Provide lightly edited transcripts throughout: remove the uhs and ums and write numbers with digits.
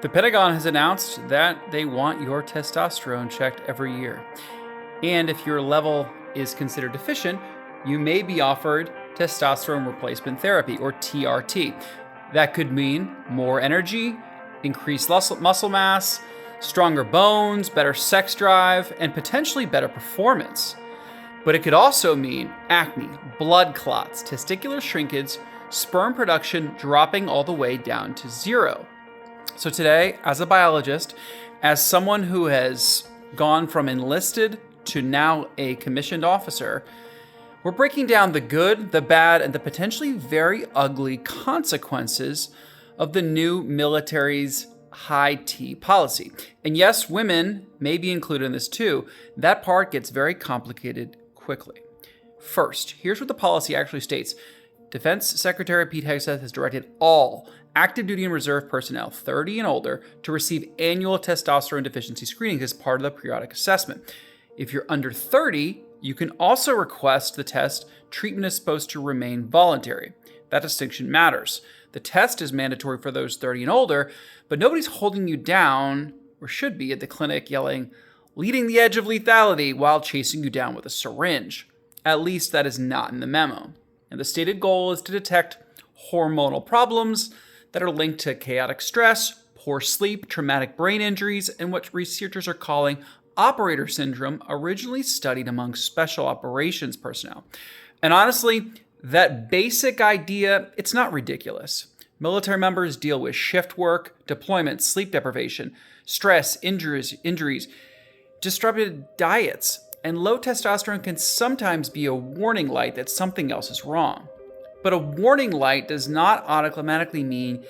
The Pentagon has announced that they want your testosterone checked every year. And if your level is considered deficient, you may be offered testosterone replacement therapy, or TRT. That could mean more energy, increased muscle mass, stronger bones, better sex drive, and potentially better performance. But it could also mean acne, blood clots, testicular shrinkage, sperm production dropping all the way down to zero. So today, as a biologist, as someone who has gone from enlisted to now a commissioned officer, we're breaking down the good, the bad, and the potentially very ugly consequences of the new military's high T policy. And yes, women may be included in this too. That part gets very complicated quickly. First, here's what the policy actually states. Defense Secretary Pete Hegseth has directed all active duty and reserve personnel 30 and older to receive annual testosterone deficiency screenings as part of the periodic assessment. If you're under 30, you can also request the test. Treatment is supposed to remain voluntary. That distinction matters. The test is mandatory for those 30 and older, but nobody's holding you down, or should be, at the clinic yelling, "leading the edge of lethality," while chasing you down with a syringe. At least that is not in the memo. And the stated goal is to detect hormonal problems that are linked to chaotic stress, poor sleep, traumatic brain injuries, and what researchers are calling operator syndrome, originally studied among special operations personnel. And honestly, that basic idea, it's not ridiculous. Military members deal with shift work, deployment, sleep deprivation, stress, injuries, disrupted diets, and low testosterone can sometimes be a warning light that something else is wrong. But a warning light does not automatically mean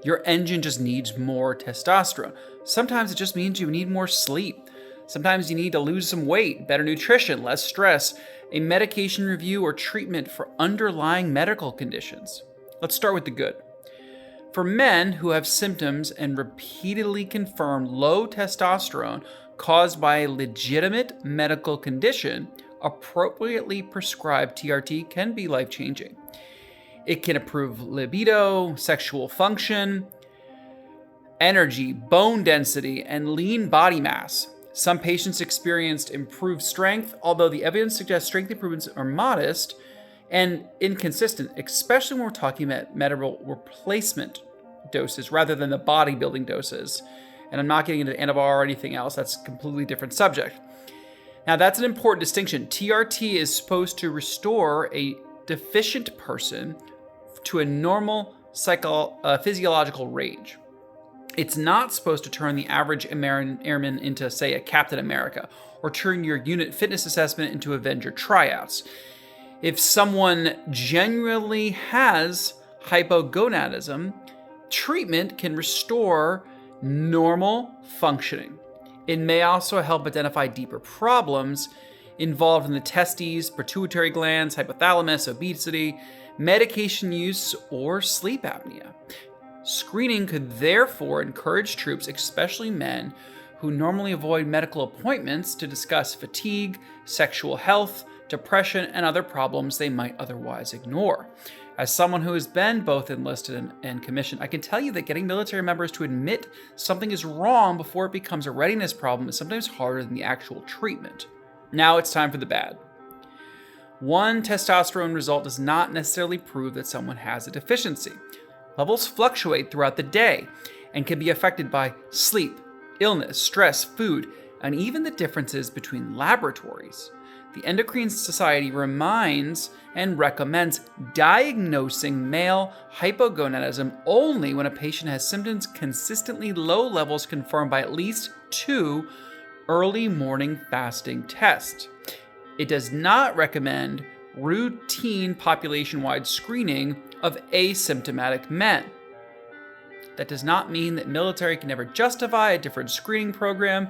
your engine just needs more testosterone. Sometimes it just means you need more sleep. Sometimes you need to lose some weight, better nutrition, less stress, a medication review, or treatment for underlying medical conditions. Let's start with the good. For men who have symptoms and repeatedly confirmed low testosterone caused by a legitimate medical condition, appropriately prescribed TRT can be life-changing. It can improve libido, sexual function, energy, bone density, and lean body mass. Some patients experienced improved strength, although the evidence suggests strength improvements are modest and inconsistent, especially when we're talking about medical replacement doses rather than the bodybuilding doses. And I'm not getting into Anavar or anything else. That's a completely different subject. Now, that's an important distinction. TRT is supposed to restore a deficient person to a normal physiological range. It's not supposed to turn the average airman into, say, a Captain America, or turn your unit fitness assessment into Avenger tryouts. If someone genuinely has hypogonadism, treatment can restore normal functioning. It may also help identify deeper problems involved in the testes, pituitary glands, hypothalamus, obesity, medication use, or sleep apnea. Screening could therefore encourage troops, especially men, who normally avoid medical appointments to discuss fatigue, sexual health, depression, and other problems they might otherwise ignore. As someone who has been both enlisted and commissioned, I can tell you that getting military members to admit something is wrong before it becomes a readiness problem is sometimes harder than the actual treatment. Now it's time for the bad. One testosterone result does not necessarily prove that someone has a deficiency. Levels fluctuate throughout the day and can be affected by sleep, illness, stress, food, and even the differences between laboratories. The Endocrine Society reminds and recommends diagnosing male hypogonadism only when a patient has symptoms consistently low levels confirmed by at least 2 early morning fasting tests. It does not recommend routine population-wide screening of asymptomatic men. That does not mean that military can never justify a different screening program.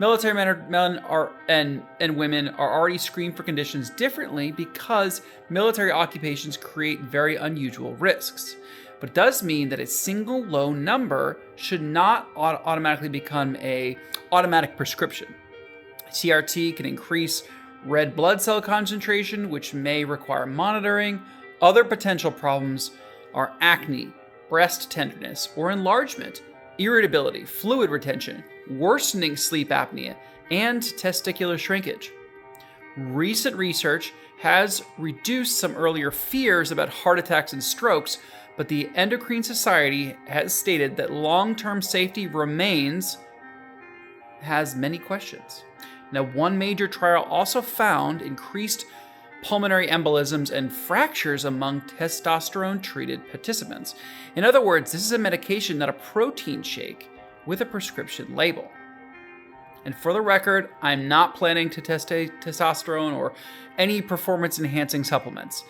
Military men and women are already screened for conditions differently because military occupations create very unusual risks. But it does mean that a single low number should not automatically become an automatic prescription. TRT can increase red blood cell concentration, which may require monitoring. Other potential problems are acne, breast tenderness, or enlargement, irritability, fluid retention, worsening sleep apnea, and testicular shrinkage. Recent research has reduced some earlier fears about heart attacks and strokes, but the Endocrine Society has stated that long-term safety has many questions. Now, one major trial also found increased pulmonary embolisms and fractures among testosterone-treated participants. In other words, this is a medication, not a protein shake, with a prescription label. And for the record, I'm not planning to test testosterone or any performance-enhancing supplements.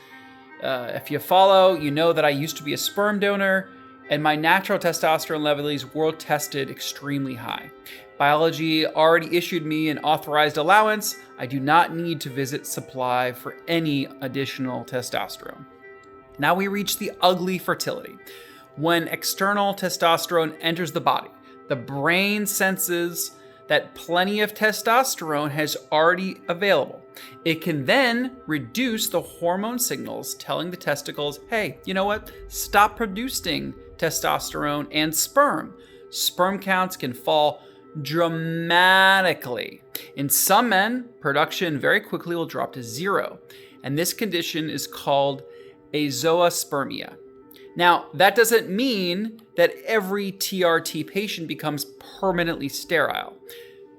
If you follow, you know that I used to be a sperm donor, and my natural testosterone levels were tested extremely high. Biology already issued me an authorized allowance. I do not need to visit supply for any additional testosterone. Now we reach the ugly fertility. When external testosterone enters the body, the brain senses that plenty of testosterone has already available. It can then reduce the hormone signals telling the testicles, hey, you know what? Stop producing testosterone and sperm. Sperm counts can fall dramatically. In some men, production very quickly will drop to zero, and this condition is called azoospermia. Now, that doesn't mean that every TRT patient becomes permanently sterile.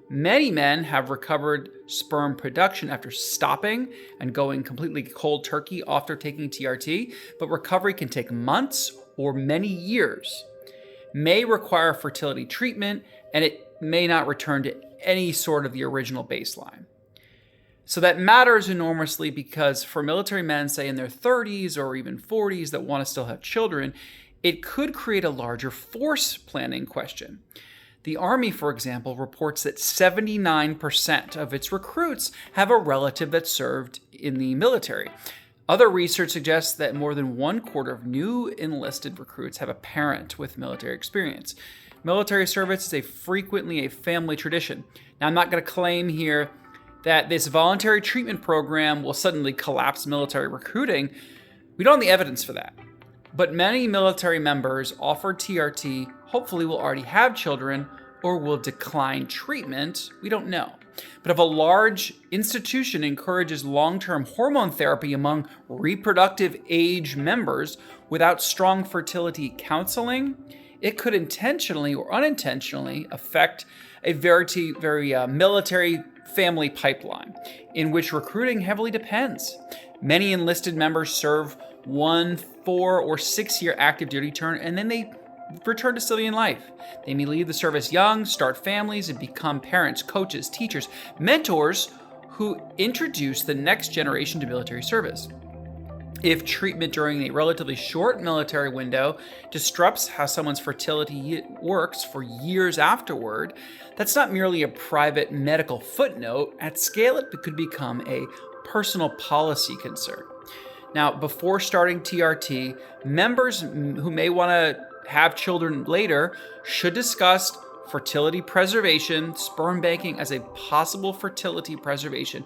Many men have recovered sperm production after stopping and going completely cold turkey after taking TRT, but recovery can take months or many years, may require fertility treatment, and it may not return to any sort of the original baseline. So that matters enormously because for military men, say in their 30s or even 40s that want to still have children, it could create a larger force planning question. The Army, for example, reports that 79% of its recruits have a relative that served in the military. Other research suggests that more than 1/4 of new enlisted recruits have a parent with military experience. Military service is frequently a family tradition. Now, I'm not going to claim here that this voluntary treatment program will suddenly collapse military recruiting. We don't have the evidence for that. But many military members offered TRT hopefully will already have children or will decline treatment. We don't know. But if a large institution encourages long-term hormone therapy among reproductive age members without strong fertility counseling, it could intentionally or unintentionally affect a very military family pipeline in which recruiting heavily depends. Many enlisted members serve 1, 4, or 6-year active duty term, and then they return to civilian life. They may leave the service young, start families, and become parents, coaches, teachers, mentors who introduce the next generation to military service. If treatment during a relatively short military window disrupts how someone's fertility works for years afterward, that's not merely a private medical footnote. At scale, it could become a personal policy concern. Now, before starting TRT, members who may want to have children later should discuss fertility preservation, sperm banking as a possible fertility preservation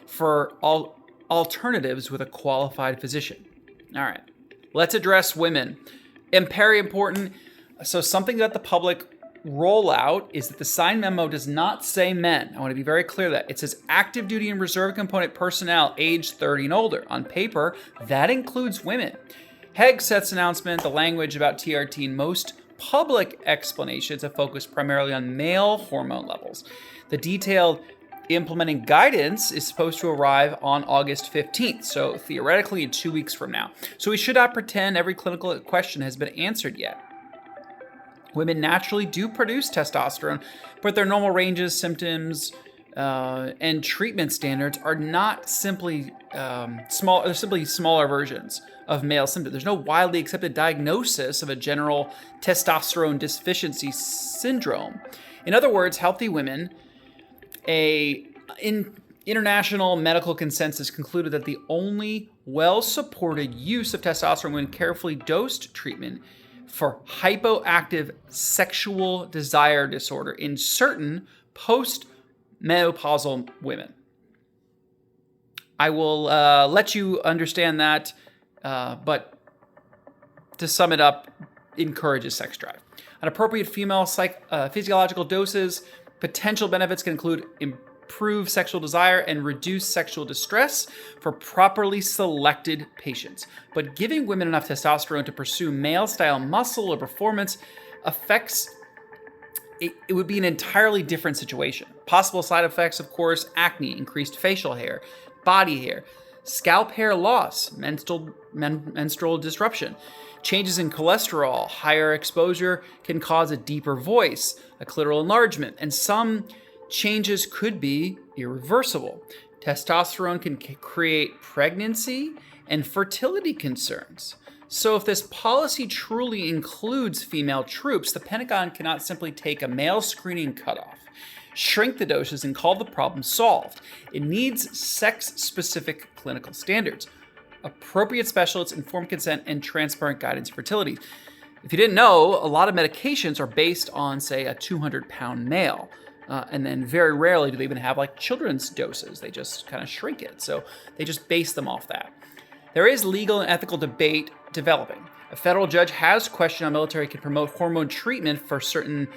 for all alternatives with a qualified physician. All right, let's address women. And very important. So something that the public roll out is that the signed memo does not say men. I want to be very clear that it says active duty and reserve component personnel age 30 and older. On paper, that includes women. Hegseth's announcement, the language about TRT in most public explanations have focused primarily on male hormone levels. The detailed implementing guidance is supposed to arrive on August 15th, so theoretically in 2 weeks from now. So we should not pretend every clinical question has been answered yet. Women naturally do produce testosterone, but their normal ranges, symptoms, and treatment standards are not simply small. They're simply smaller versions of male symptoms. There's no widely accepted diagnosis of a general testosterone-deficiency syndrome. In other words, healthy women, international medical consensus concluded that the only well-supported use of testosterone when carefully dosed treatment for hypoactive sexual desire disorder in certain post-menopausal women. I will let you understand that, but to sum it up, encourages sex drive. An appropriate female physiological doses. Potential benefits can include improve sexual desire and reduce sexual distress for properly selected patients. But giving women enough testosterone to pursue male-style muscle or performance affects it would be an entirely different situation. Possible side effects, of course, acne, increased facial hair, body hair, scalp hair loss, menstrual disruption, changes in cholesterol, higher exposure can cause a deeper voice, a clitoral enlargement, and some changes could be irreversible. Testosterone can create pregnancy and fertility concerns. So if this policy truly includes female troops, the Pentagon cannot simply take a male screening cutoff, shrink the doses, and call the problem solved. It needs sex-specific clinical standards, appropriate specialists, informed consent, and transparent guidance for fertility. If you didn't know, a lot of medications are based on, say, a 200-pound male. And then very rarely do they even have like children's doses. They just kind of shrink it. So they just base them off that. There is legal and ethical debate developing. A federal judge has questioned how military can promote hormone treatment for certain,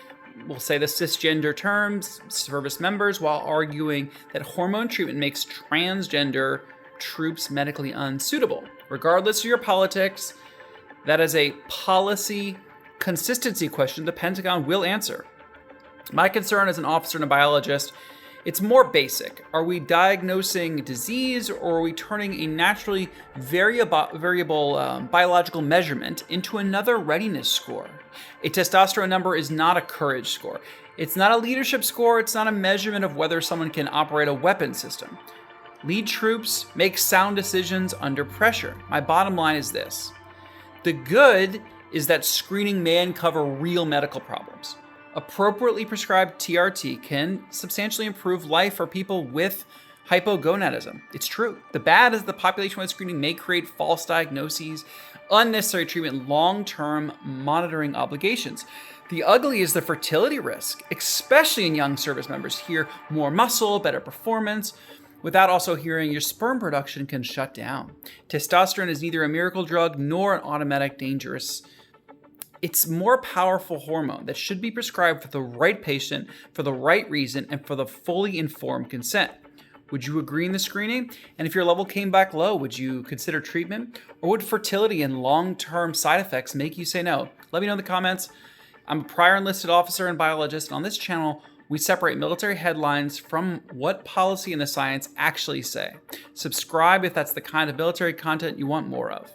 we'll say the cisgender terms, service members, while arguing that hormone treatment makes transgender troops medically unsuitable. Regardless of your politics, that is a policy consistency question the Pentagon will answer. My concern as an officer and a biologist, it's more basic. Are we diagnosing disease, or are we turning a naturally variable biological measurement into another readiness score? A testosterone number is not a courage score. It's not a leadership score. It's not a measurement of whether someone can operate a weapon system. Lead troops make sound decisions under pressure. My bottom line is this. The good is that screening may uncover real medical problems. Appropriately prescribed TRT can substantially improve life for people with hypogonadism. It's true. The bad is the population-wide screening may create false diagnoses, unnecessary treatment, long-term monitoring obligations. The ugly is the fertility risk, especially in young service members. Here, more muscle, better performance, without also hearing your sperm production can shut down. Testosterone is neither a miracle drug nor an automatic dangerous. It's more powerful hormone that should be prescribed for the right patient, for the right reason, and for the fully informed consent. Would you agree in the screening? And if your level came back low, would you consider treatment? Or would fertility and long-term side effects make you say no? Let me know in the comments. I'm a prior enlisted officer and biologist, and on this channel, we separate military headlines from what policy and the science actually say. Subscribe if that's the kind of military content you want more of.